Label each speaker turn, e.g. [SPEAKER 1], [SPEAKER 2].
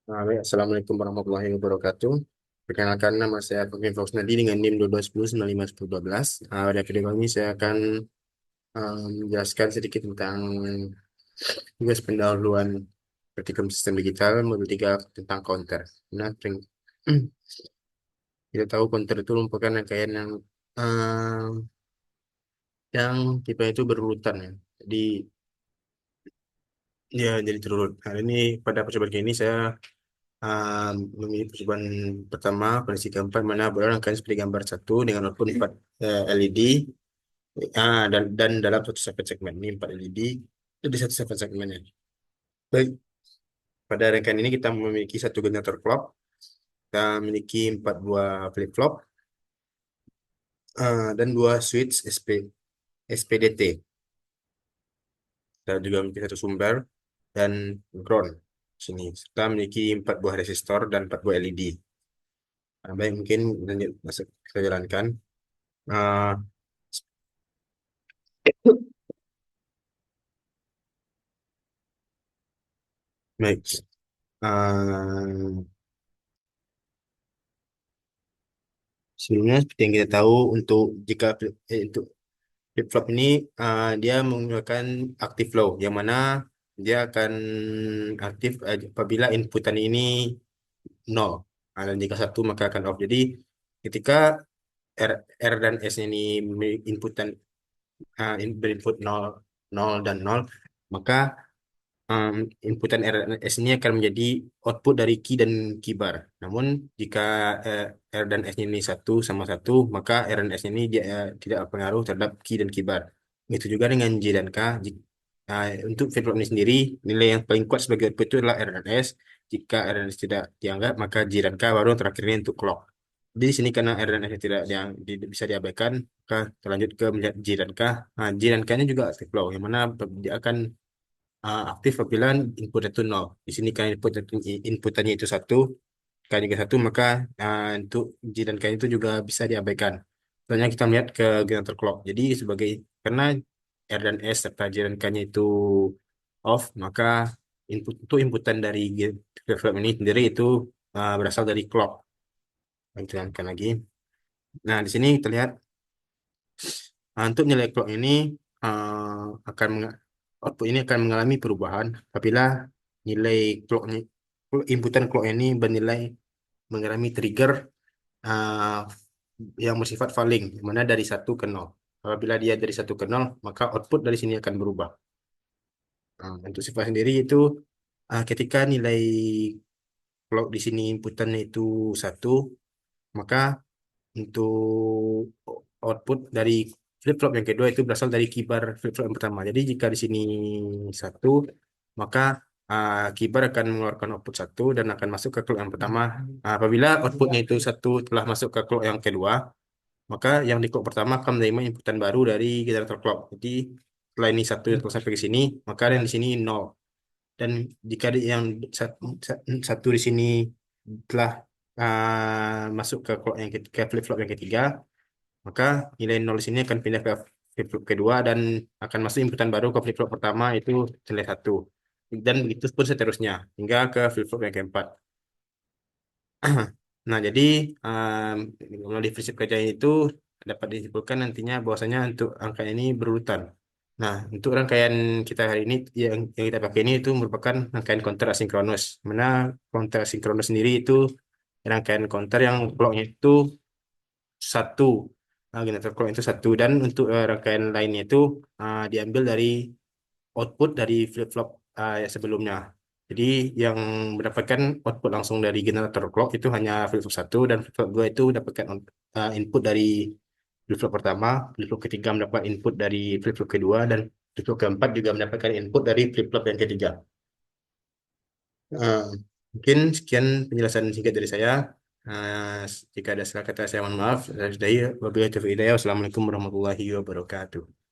[SPEAKER 1] Assalamualaikum warahmatullahi wabarakatuh. Perkenalkan, nama saya Fakih Fausnadi dengan NIM 121095112. Pada video kali ini saya akan menjelaskan sedikit tentang tugas pendahuluan praktikum sistem digital modul 3 tentang counter. Nah, kita tahu counter itu merupakan rangkaian yang tipe itu berurutan ya. Jadi dia jadi terurut. Hari ini pada percobaan kali ini saya memilih percobaan pertama, kondisi keempat, mana berangkat seperti gambar satu dengan output 4 LED dan dalam satu segmen ini 4 LED jadi satu segmennya. Baik, pada rangkaian ini kita memiliki satu generator clock, kita memiliki 4 buah flip flop dan dua switch SPDT. Kita juga memiliki satu sumber dan ground sini. Kita memiliki 4 buah resistor dan 4 buah LED. Baik, mungkin lanjut masuk kita jalankan. Uh, Baik. Uh, Sebelumnya seperti yang kita tahu untuk flip-flop ini dia menggunakan active flow yang mana dia akan aktif apabila inputan ini nol. Dan jika satu maka akan off. Jadi ketika R, R dan S ini inputan berinput nol, nol dan nol, maka um, inputan RNS ini akan menjadi output dari key dan key bar. Namun jika eh, R dan S ini satu sama satu, maka RNS ini dia tidak berpengaruh terhadap key dan key bar. Itu juga dengan J dan K. Untuk flip-flop ini sendiri, nilai yang paling kuat sebagai output itu adalah RNS. Jika RNS tidak dianggap, maka J dan K baru yang terakhir ini untuk clock. Jadi di sini karena R dan S tidak bisa diabaikan, maka terlanjut ke melihat J dan K. J dan K-nya juga aktif flow, yang mana dia akan aktif apabila input itu nol. Di sini kan inputannya itu satu, K juga satu, maka untuk J dan K itu juga bisa diabaikan. Selanjutnya kita melihat ke generator clock. Jadi karena R dan S serta J dan K-nya itu off, maka inputan dari flip-flop ini sendiri itu berasal dari clock. Kita jalankan lagi. Nah, di sini kita lihat untuk nilai clock ini output ini akan mengalami perubahan apabila nilai clocknya inputan clock ini bernilai mengalami trigger uh, yang bersifat falling, di mana dari satu ke nol. Apabila dia dari satu ke nol, maka output dari sini akan berubah. Untuk sifat sendiri itu ketika nilai clock di sini inputannya itu satu, maka untuk output dari flip-flop yang kedua itu berasal dari kibar flip-flop yang pertama. Jadi jika di sini satu, maka kibar akan mengeluarkan output satu dan akan masuk ke clock yang pertama. Apabila outputnya itu satu telah masuk ke clock yang kedua, maka yang di clock pertama akan menerima inputan baru dari generator clock. Jadi setelah ini satu yang telah sampai ke sini, maka yang di sini nol. Dan jika yang satu di sini telah masuk ke clock ke flip-flop yang ketiga, maka nilai nol di sini akan pindah ke flip-flop kedua dan akan masuk inputan baru ke flip-flop pertama itu nilai satu. Dan begitu pun seterusnya hingga ke flip-flop yang keempat. Nah, jadi melalui prinsip kerja itu dapat disimpulkan nantinya bahwasanya untuk angka ini berurutan. Nah, untuk rangkaian kita hari ini yang kita pakai ini itu merupakan rangkaian counter asinkronus. Mana counter asinkronus sendiri itu rangkaian counter yang clocknya itu satu, generator clock itu satu, dan untuk rangkaian lainnya itu diambil dari output dari flip-flop yang sebelumnya. Jadi yang mendapatkan output langsung dari generator clock itu hanya flip-flop satu dan flip-flop dua itu mendapatkan input dari flip-flop pertama, flip-flop ketiga mendapat input dari flip-flop kedua, dan flip-flop keempat juga mendapatkan input dari flip-flop yang ketiga. Eh, Mungkin sekian penjelasan singkat dari saya. Jika ada salah kata saya mohon maaf. Wabillahi taufiq hidayah. Wassalamualaikum warahmatullahi wabarakatuh.